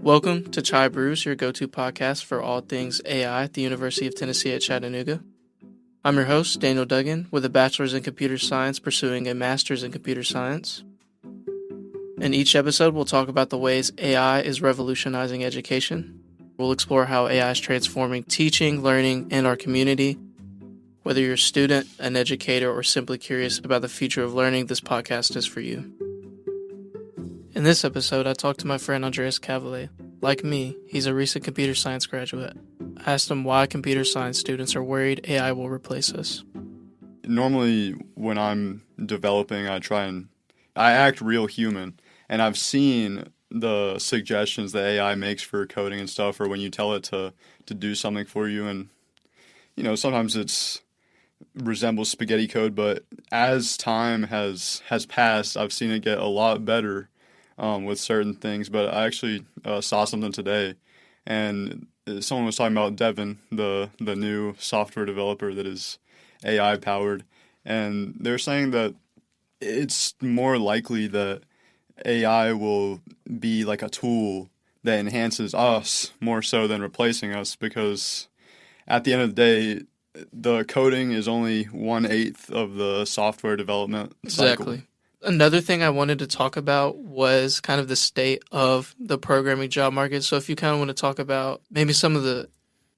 Welcome to Brews, your go-to podcast for all things AI at the University of Tennessee at Chattanooga. I'm your host, Daniel Duggin, with a bachelor's in computer science pursuing a master's in computer science. In each episode, we'll talk about the ways AI is revolutionizing education. We'll explore how AI is transforming teaching, learning, and our community. Whether you're a student, an educator, or simply curious about the future of learning, this podcast is for you. In this episode, I talked to my friend Andres Cavalie. Like me, he's a recent computer science graduate. I asked him why computer science students are worried AI will replace us. Normally, when I'm developing, I act real human, and I've seen the suggestions that AI makes for coding and stuff, or when you tell it to do something for you, and sometimes it's resembles spaghetti code, but as time has passed, I've seen it get a lot better with certain things. But I actually saw something today, and someone was talking about Devin, the new software developer that is AI powered, and they're saying that it's more likely that AI will be like a tool that enhances us more so than replacing us, because at the end of the day, the coding is only 1/8 of the software development cycle. Exactly. Another thing I wanted to talk about was kind of the state of the programming job market. So if you kind of want to talk about maybe some of the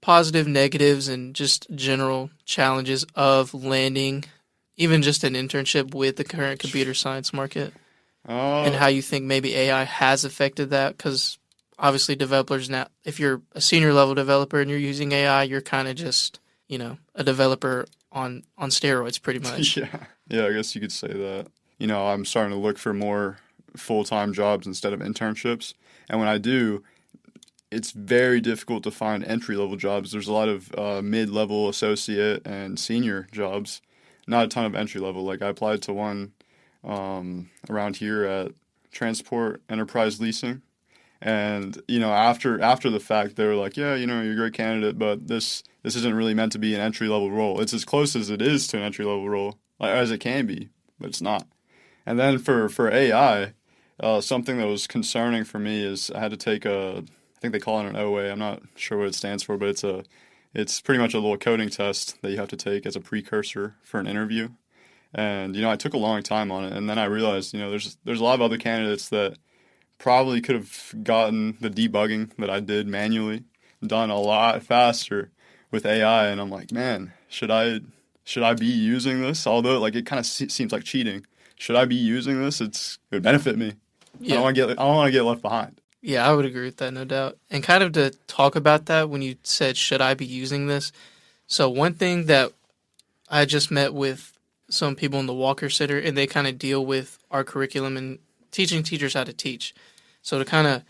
positive, negatives, and just general challenges of landing even just an internship with the current computer science market, and how you think maybe AI has affected that, because obviously developers now, if you're a senior level developer and you're using AI, you're kind of just, a developer on steroids pretty much. Yeah, I guess you could say that. I'm starting to look for more full-time jobs instead of internships. And when I do, it's very difficult to find entry-level jobs. There's a lot of mid-level associate and senior jobs, not a ton of entry-level. Like, I applied to one around here at Transport Enterprise Leasing. And, after the fact, they were like, yeah, you're a great candidate, but this isn't really meant to be an entry-level role. It's as close as it is to an entry-level role, like, as it can be, but it's not. And then for AI, something that was concerning for me is I had to take I think they call it an OA. I'm not sure what it stands for, but it's pretty much a little coding test that you have to take as a precursor for an interview. And, I took a long time on it. And then I realized, there's a lot of other candidates that probably could have gotten the debugging that I did manually done a lot faster with AI. And I'm like, man, should I be using this? Although, like, it kind of seems like cheating. Should I be using this? It would benefit me. Yeah. I don't want to get left behind. Yeah, I would agree with that, no doubt. And kind of to talk about that, when you said, should I be using this? So one thing that I just met with some people in the Walker Center, and they kind of deal with our curriculum and teaching teachers how to teach. So to kind of,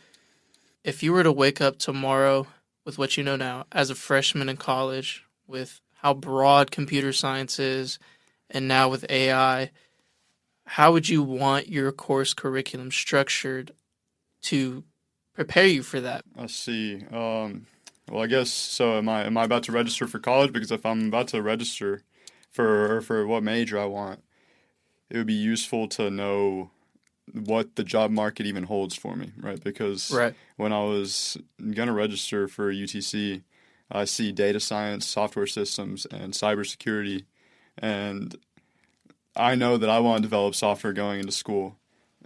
if you were to wake up tomorrow with what you know now as a freshman in college, with how broad computer science is, and now with AI, how would you want your course curriculum structured to prepare you for that? I see. Well, I guess so. Am I about to register for college? Because if I'm about to register for what major I want, it would be useful to know what the job market even holds for me, right? Because when I was gonna register for UTC, I see data science, software systems, and cybersecurity, and I know that I want to develop software going into school.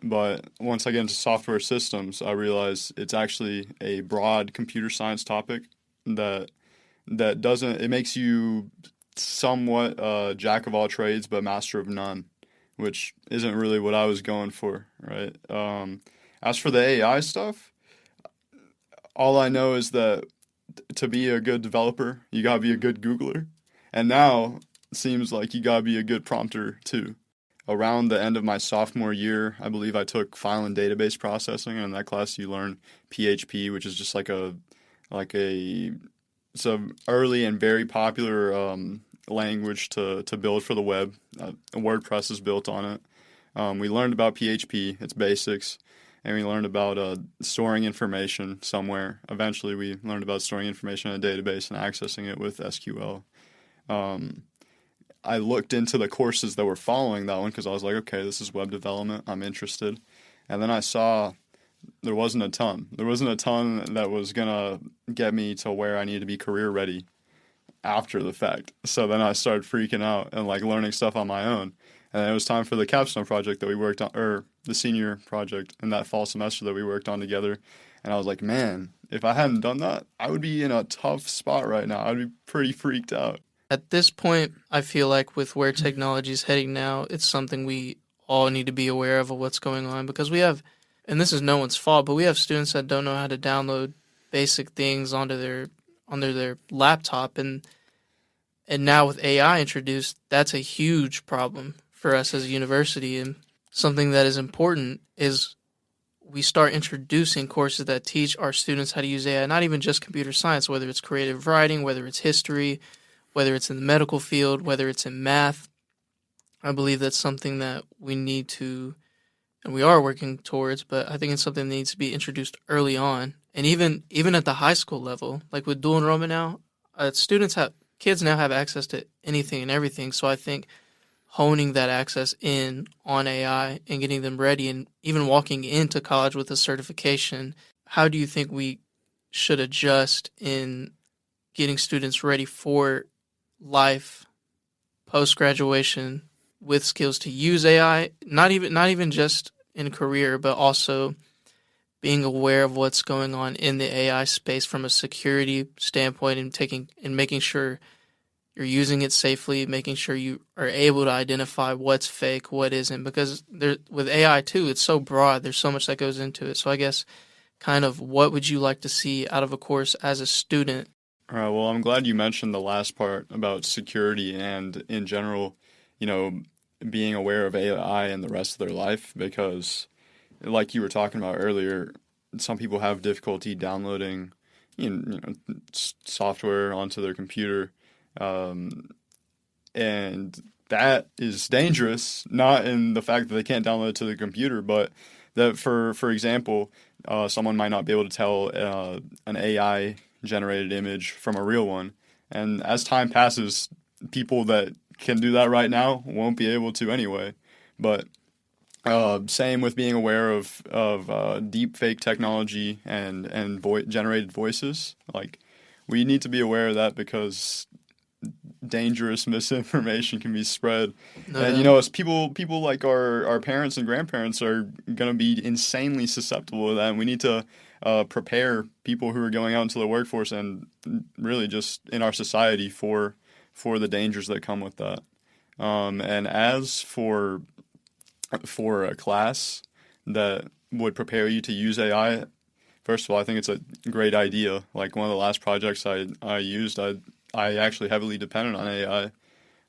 But once I get into software systems, I realize it's actually a broad computer science topic that doesn't, it makes you somewhat jack of all trades but master of none, which isn't really what I was going for, right? As for the AI stuff, all I know is that to be a good developer, you gotta be a good Googler. And now it seems like you gotta be a good prompter too. Around the end of my sophomore year, I believe I took file and database processing, and in that class you learn PHP, which is just it's a early and very popular language to build for the web. WordPress is built on it. We learned about PHP, its basics, and we learned about storing information somewhere. Eventually, we learned about storing information in a database and accessing it with SQL. I looked into the courses that were following that one because I was like, okay, this is web development. I'm interested. And then I saw There wasn't a ton. There wasn't a ton that was gonna get me to where I needed to be career ready after the fact. So then I started freaking out and like learning stuff on my own. And it was time for the capstone project that we worked on, or the senior project in that fall semester that we worked on together. And I was like, man, if I hadn't done that, I would be in a tough spot right now. I'd be pretty freaked out. At this point, I feel like with where technology is heading now, it's something we all need to be aware of what's going on, because we have, and this is no one's fault, but we have students that don't know how to download basic things onto their laptop, and now with AI introduced, that's a huge problem for us as a university. And something that is important is we start introducing courses that teach our students how to use AI, not even just computer science, whether it's creative writing, whether it's history, whether it's in the medical field, whether it's in math. I believe that's something that we need to, and we are working towards, but I think it's something that needs to be introduced early on. And even at the high school level, like with dual enrollment now, kids now have access to anything and everything. So I think honing that access in on AI and getting them ready, and even walking into college with a certification, how do you think we should adjust in getting students ready for life post-graduation with skills to use AI, not even just in career, but also being aware of what's going on in the AI space from a security standpoint, and making sure you're using it safely, making sure you are able to identify what's fake, what isn't, because with AI too, it's so broad. There's so much that goes into it. So I guess kind of what would you like to see out of a course as a student? All right, well, I'm glad you mentioned the last part about security and in general, being aware of AI and the rest of their life, because like you were talking about earlier, some people have difficulty downloading software onto their computer. And that is dangerous, not in the fact that they can't download it to the computer, but that for example, someone might not be able to tell an AI generated image from a real one. And as time passes, people that can do that right now won't be able to anyway. But same with being aware of deep fake technology and generated voices. Like, we need to be aware of that, because dangerous misinformation can be spread. No And doubt. as people like our parents and grandparents are going to be insanely susceptible to that, and we need to prepare people who are going out into the workforce and really just in our society for the dangers that come with that. And as for a class that would prepare you to use AI, first of all, I think it's a great idea. Like, one of the last projects I used, I actually heavily depended on AI.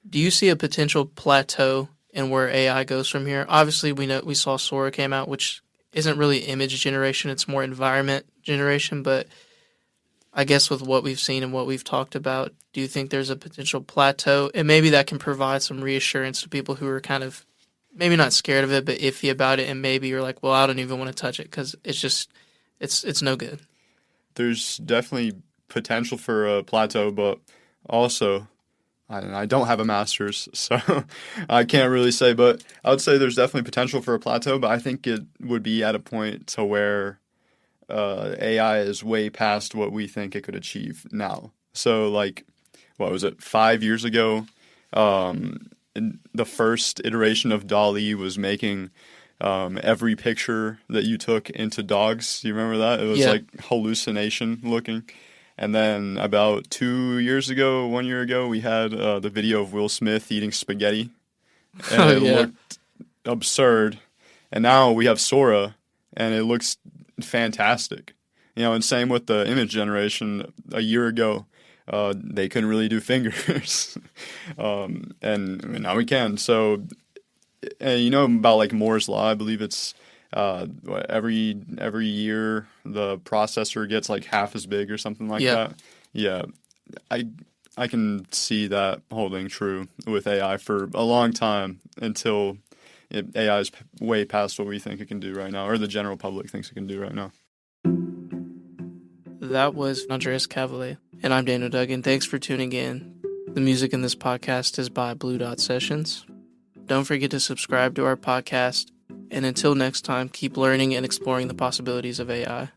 Do you see a potential plateau in where AI goes from here? Obviously, we saw Sora came out, which isn't really image generation; it's more environment generation. But I guess with what we've seen and what we've talked about, do you think there's a potential plateau, and maybe that can provide some reassurance to people who are kind of maybe not scared of it, but iffy about it, and maybe you're like, well, I don't even want to touch it because it's no good. There's definitely potential for a plateau, but also I don't have a master's, so I can't really say. But I would say there's definitely potential for a plateau, but I think it would be at a point to where AI is way past what we think it could achieve now. So, like, what was it, 5 years ago? The first iteration of DALL-E was making every picture that you took into dogs. Do you remember that? It was Yeah. like hallucination looking. And then about 2 years ago, 1 year ago, we had the video of Will Smith eating spaghetti, and Oh it yeah. looked absurd. And now we have Sora, and it looks fantastic. And same with the image generation. A year ago, they couldn't really do fingers, and now we can. So, and about like Moore's law, I believe it's every year the processor gets like half as big or something like Yeah. that. Yeah, I I can see that holding true with AI for a long time until AI is way past what we think it can do right now, or the general public thinks it can do right now. That was Andres Cavalie, and I'm Daniel Duggin. Thanks for tuning in. The music in this podcast is by Blue Dot Sessions. Don't forget to subscribe to our podcast and until next time, keep learning and exploring the possibilities of AI.